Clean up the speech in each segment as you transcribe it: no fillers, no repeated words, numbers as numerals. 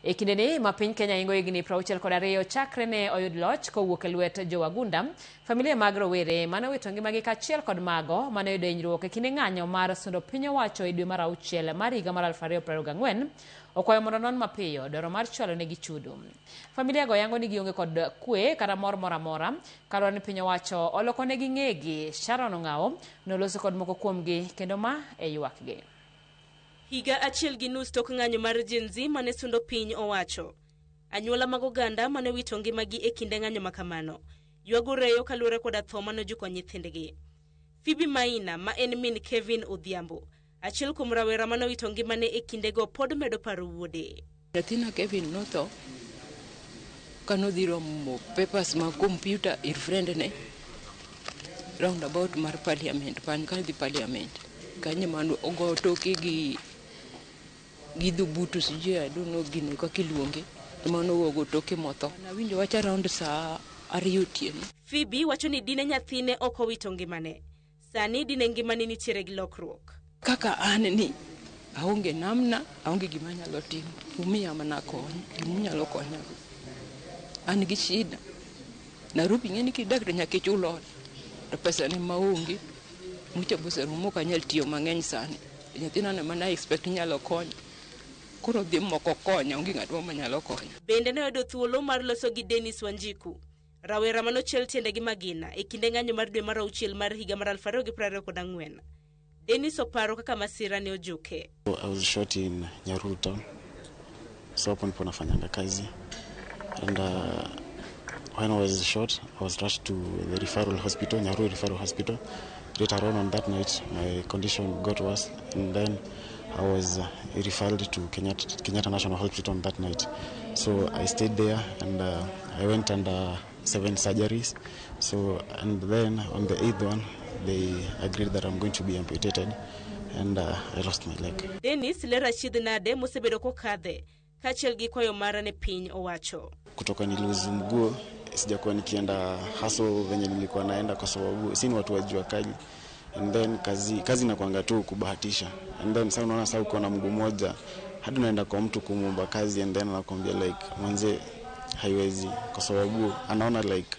E kindeni ma piny Kenya ingo higni 62 chakre ne oyud loch kowuok e lwet jowagunda, familia mag rowere mane owito ngimagi kaachiel kod mago mane oyudo hinyruok e kinde ng'anyo mar sundo piny owacho e dwe mar auchiel mar higa mar 2024 okwayo mondo non mapiyo dwaro mar chwalo negi chudo. Familia go yango ni gionge kod kwe kata mor amora kaluwore ni piny owacho oloko negi ng'egi. Sharon Ong'ao noloso kod moko kuomgi kendo ma e ywakgi. Higa achiel gi nus tok ng'anyo mar Gen Z mane sundo piny owacho, anyuola mag oganda mane wito ngimagi e kinde ng'anyo makamano ywago reyo kaluwore koda tho mane ojuko nyithindgi. Phoebe Maina ma en min Kevin Odhiambo, achiel kuom rawera mane wito ngimane e kindego, pod medo paro wuode. Nyathina Kevin notho kanodhi romo papers mag computer ir friend ne roundabout mar parliament, pan kadhi parliament kanye mano ogo toke gi dhubutu sije aduno gine kaka iluonge mano ogo toke motho. Nawinjo wacha round saa 2 otieno. Phoebe wacho ni dine nyathine ok owito ngimane, sani dine ngimane nitiere gi lokruok. Kaka an ni aonge namna, aonge gima nyalo timo, umiya mana kony, gimunyalo konya. An gi shida. Narubi ng'eni kidak to nyaka ichul ot. To pesa ne maonge. Mucha bose rumo kanyal tiyo mang'eny sani. Nyathina ne mana expect nyalo konya. Koro dhi moko konya, onge ng'at ma nyalo konya. Bende ne oyudo thuolo mar loso gi Dennis Wanjiku, rawera manochiel tiende gi magina e kinde ng'anyo mar dwe mar auchiel mar higa mar 2024. Dennis oparo kaka masira ne ojuke. I was shot in Nyahururu town. So hapo nipo nafanyanga kazi. And when I was shot, I was rushed to the referral hospital, Nyahururu referral hospital. Later on that night, my condition got worse, and then I was referred to Kenyatta National Hospital on that night. So I stayed there, and I went under 7 surgeries. So, and then on the 8th one, they agreed that I'm going to be amputated, and I lost my leg. Dennis le Rashid Nade mosebedo kokadhe kaachiel gi kwayo mara ne piny owacho. Kutoka niliuzi mguu, sijakuwa nikienda haso venye nilikuwa naenda kwa sababu sini watu wa jua kali. And then kazi inakuanga tu kubahatisha. And then sasa unaona sasa uko na mguu moja, hadi unaenda kwa mtu kumuomba kazi, and then anakuambia like manze haiwezi, kwa sababu anaona like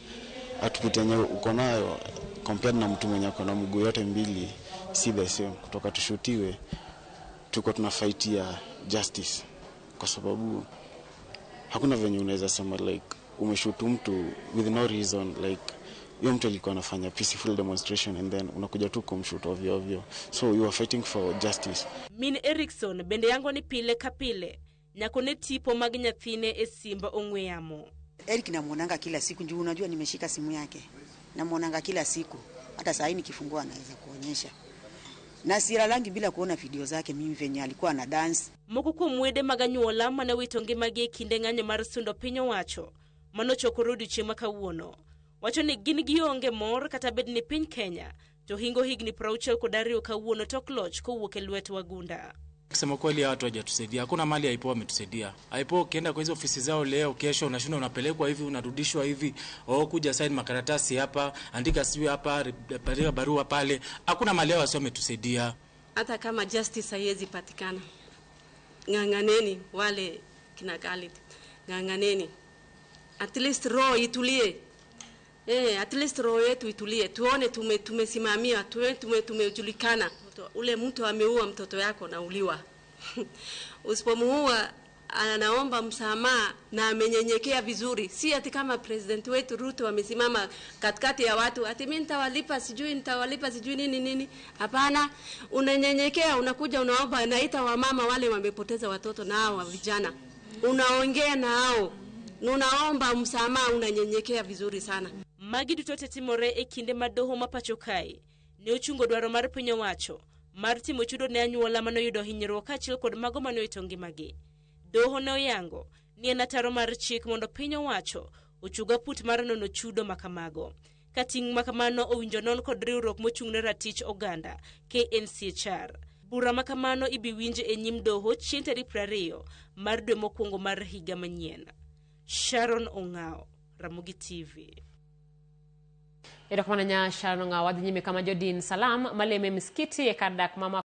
atupute yenyewe uko nayo compared na mtu mwenye ako na mguu yote mbili si the same. Kutoka tushutiwe tuko tunafightia justice, kwa sababu hakuna venye unaweza sema like umeshutu mtu with no reason, like huyo mtu alikuwa anafanya peaceful demonstration and then unakuja tu kumshutu ovyo ovyo. So you are fighting for justice. Min Erickson bende yango ni pile kapile nyakone tipo mag nyathine e simba ong'we yamo. Eric namuonanga kila siku, njoo unajua nimeshika simu yake. Namuonanga kila siku. Hata saa hii nikifungua anaweza kuonyesha. Na sira langi bila kuona video zake mimi venye alikuwa na dance. Moko kuom wede mag anyuola mane wito ngimagi e kinde ng'anyo mar sundo piny owacho manochoko rudi chieng' kawuono wacho ni gin gionge mor kata bed ni piny Kenya to hingo higni 62 kawuono tok loch kowuok e lwet wagunda. Kusema kweli watu hawajatusaidia. Hakuna mali haipo wametusaidia. Haipo ukienda kwa hizo ofisi zao leo kesho unashinda unapelekwa hivi unarudishwa hivi, kuja sign makaratasi hapa, andika siwi hapa, andika barua pale. Hakuna mali yao wasio wametusaidia. Hata kama justice haiwezi patikana, ng'ang'aneni wale kina Khalid. Ng'ang'aneni. At least roho itulie. At least roho yetu itulie. Tuone tumesimamia, tumejulikana. Ule mtu ameua mtoto yako na uliwa. Usipomuua anaomba msamaha na amenyenyekea vizuri. Si ati kama president wetu Ruto amesimama katikati ya watu ati mimi nitawalipa sijui nini. Hapana, unanyenyekea, unakuja unaomba, naita wamama wale wamepoteza watoto na hao vijana. Unaongea na hao. Unaomba msamaha, unanyenyekea vizuri sana. Magi duto timore e kinde madoho mapacho kai. Ne ochungo dwaro mar piny owacho mar timo chudo ne anyuola mano yudo hinyruok kaachiel kod mago mano owito ngimagi. Doho ne oyango ni en ataro mar chik mondo piny owacho ochuga put mar nono chudo makamago. Kating' makamano owinjo non kod riwruok mochung' ne ratich oganda KNCHR. Bura makamano ibiwinje e nyim doho chieng' tarik 20 mar dwe mokwongo mar higa manyien. Sharon Ong'ao, Ramogi TV. Ito kwa Sharon Ong'ao wadhi nyime kama Jodin Salam maleme miskiti e kardak mama